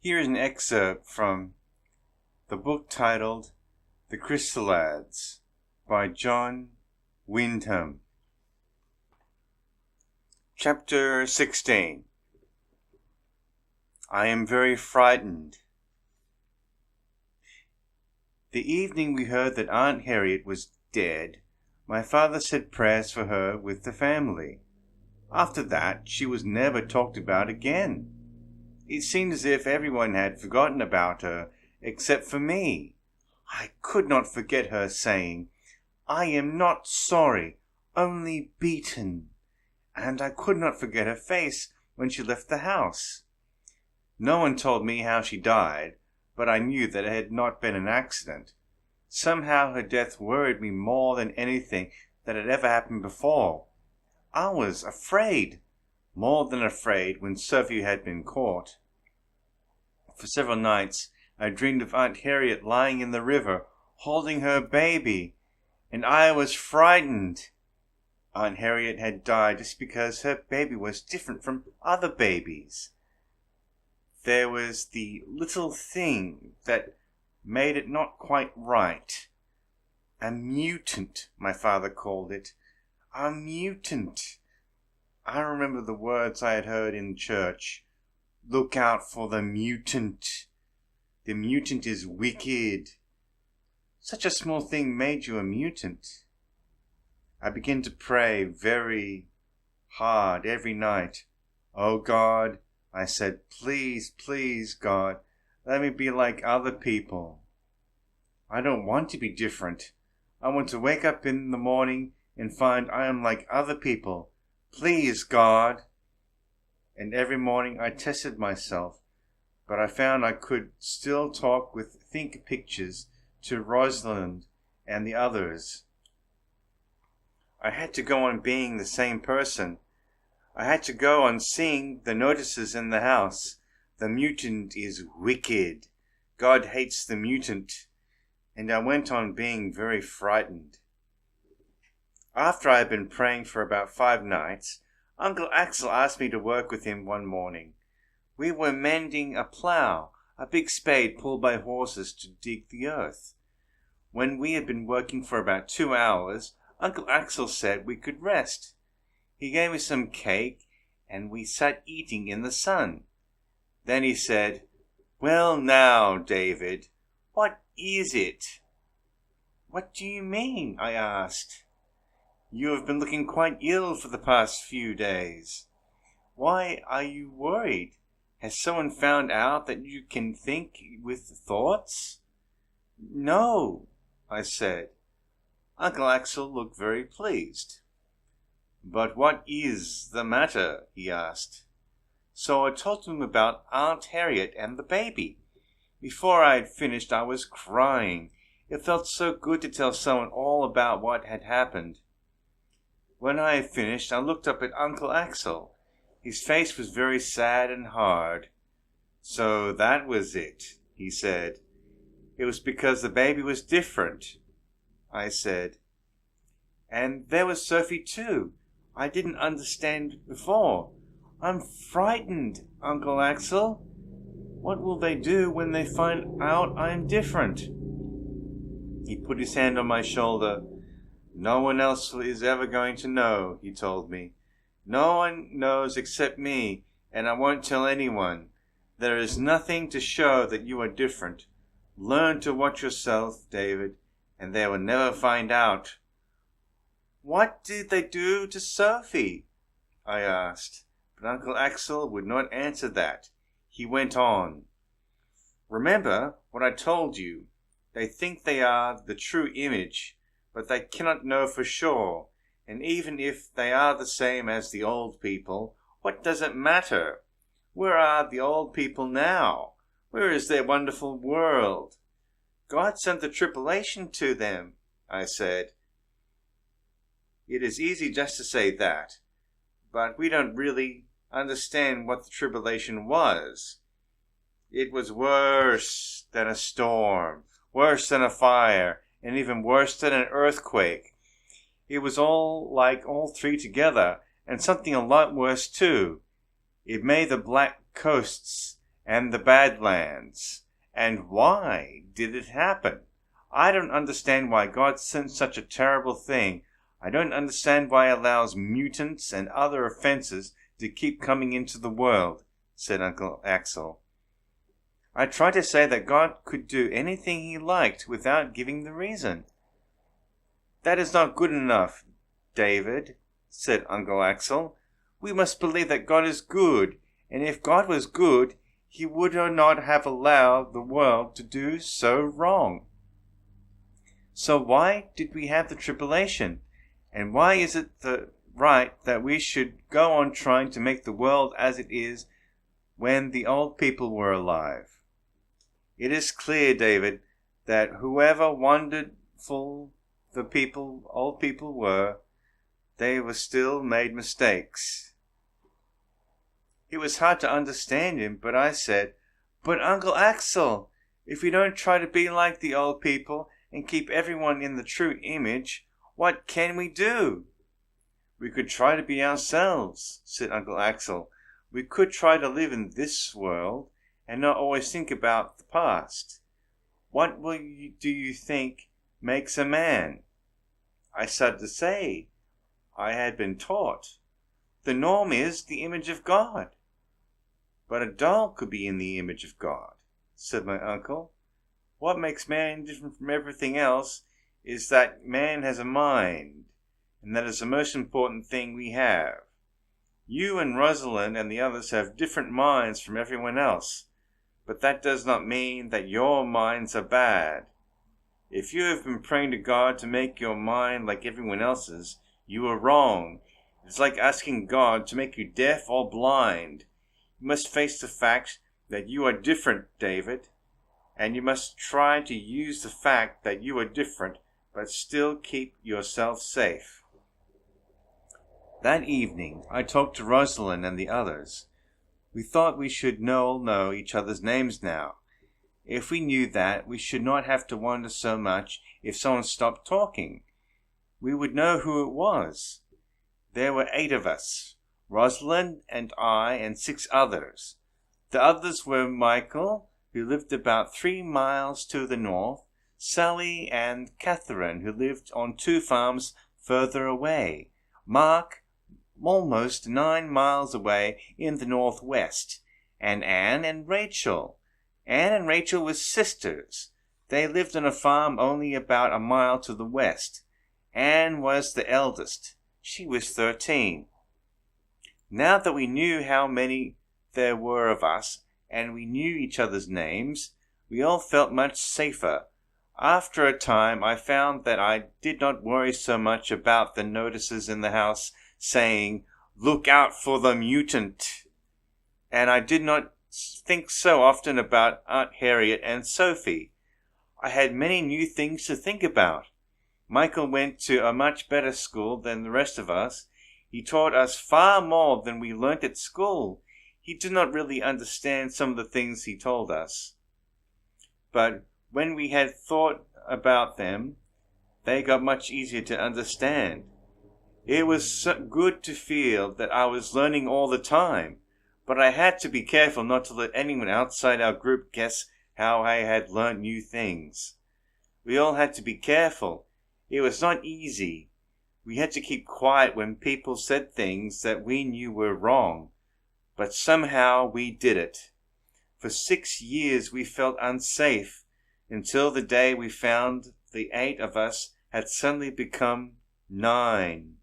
Here is an excerpt from the book titled The Crysalids by John Wyndham. Chapter 16. I am very frightened. The evening we heard that Aunt Harriet was dead, my father said prayers for her with the family. After that, she was never talked about again. It seemed as if everyone had forgotten about her, except for me. I could not forget her saying, "I am not sorry, only beaten." And I could not forget her face when she left the house. No one told me how she died, but I knew that it had not been an accident. Somehow her death worried me more than anything that had ever happened before. I was afraid, more than afraid, when Sophie had been caught. For several nights I dreamed of Aunt Harriet lying in the river, holding her baby, and I was frightened. Aunt Harriet had died just because her baby was different from other babies. There was the little thing that made it not quite right. A mutant, my father called it. A mutant. I remember the words I had heard in church. Look out for the mutant. The mutant is wicked. Such a small thing made you a mutant. I began to pray very hard every night. "Oh God," I said, "please, please, God, let me be like other people. I don't want to be different. I want to wake up in the morning and find I am like other people. Please, God." And every morning I tested myself, but I found I could still talk with think pictures to Rosalind and the others. I had to go on being the same person. I had to go on seeing the notices in the house. The mutant is wicked. God hates the mutant. And I went on being very frightened. After I had been praying for about 5 nights, Uncle Axel asked me to work with him one morning. We were mending a plough, a big spade pulled by horses to dig the earth. When we had been working for about 2 hours, Uncle Axel said we could rest. He gave me some cake, and we sat eating in the sun. Then he said, "Well now, David, what is it?" "What do you mean?" I asked. "You have been looking quite ill for the past few days. Why are you worried? Has someone found out that you can think with thoughts?" "No," I said. Uncle Axel looked very pleased. "But what is the matter?" he asked. So I told him about Aunt Harriet and the baby. Before I had finished, I was crying. It felt so good to tell someone all about what had happened. When I had finished, I looked up at Uncle Axel. His face was very sad and hard. "So that was it," he said. "It was because the baby was different," I said. "And there was Sophie too. I didn't understand before. I'm frightened, Uncle Axel. What will they do when they find out I'm different?" He put his hand on my shoulder. "No one else is ever going to know," he told me. "No one knows except me, and I won't tell anyone. There is nothing to show that you are different. Learn to watch yourself, David, and they will never find out." "What did they do to Sophie?" I asked, but Uncle Axel would not answer that. He went on. "Remember what I told you. They think they are the true image, but they cannot know for sure. And even if they are the same as the old people, what does it matter? Where are the old people now? Where is their wonderful world? God sent the tribulation to them," I said. It is easy just to say that, but we don't really understand what the tribulation was. It was worse than a storm, worse than a fire, and even worse than an earthquake. It was all like all three together, and something a lot worse too. It made the black coasts and the Badlands. And why did it happen? I don't understand why God sent such a terrible thing. I don't understand why He allows mutants and other offenses to keep coming into the world, said Uncle Axel. I tried to say that God could do anything He liked without giving the reason. That is not good enough, David, said Uncle Axel. We must believe that God is good, and if God was good, He would not have allowed the world to do so wrong. So why did we have the tribulation? And why is it right that we should go on trying to make the world as it is when the old people were alive? It is clear, David, that however wonderful the old people were, they were still made mistakes. It was hard to understand him, but I said, "But Uncle Axel, if we don't try to be like the old people and keep everyone in the true image, what can we do?" "We could try to be ourselves," said Uncle Axel. "We could try to live in this world and not always think about the past. What do you think makes a man?" I started to say I had been taught. "The norm is the image of God." "But a doll could be in the image of God," said my uncle. "What makes man different from everything else is that man has a mind, and that is the most important thing we have. You and Rosalind and the others have different minds from everyone else, but that does not mean that your minds are bad. If you have been praying to God to make your mind like everyone else's, you are wrong. It's like asking God to make you deaf or blind. You must face the fact that you are different, David, and you must try to use the fact that you are different, but still keep yourself safe." That evening, I talked to Rosalind and the others. We thought we should all know each other's names now. If we knew that, we should not have to wonder so much if someone stopped talking. We would know who it was. There were 8 of us, Rosalind and I and 6 others. The others were Michael, who lived about 3 miles to the north, Sally and Catherine, who lived on 2 farms further away, Mark, almost 9 miles away in the northwest, and Anne and Rachel. Anne and Rachel were sisters. They lived on a farm only about a mile to the west. Anne was the eldest. She was 13. Now that we knew how many there were of us, and we knew each other's names, we all felt much safer. After a time, I found that I did not worry so much about the notices in the house saying, "Look out for the mutant," and I did not think so often about Aunt Harriet and Sophie. I had many new things to think about. Michael went to a much better school than the rest of us. He taught us far more than we learnt at school. He did not really understand some of the things he told us, but when we had thought about them, they got much easier to understand. It was so good to feel that I was learning all the time, but I had to be careful not to let anyone outside our group guess how I had learned new things. We all had to be careful. It was not easy. We had to keep quiet when people said things that we knew were wrong, but somehow we did it. For 6 years we felt unsafe, until the day we found the 8 of us had suddenly become 9.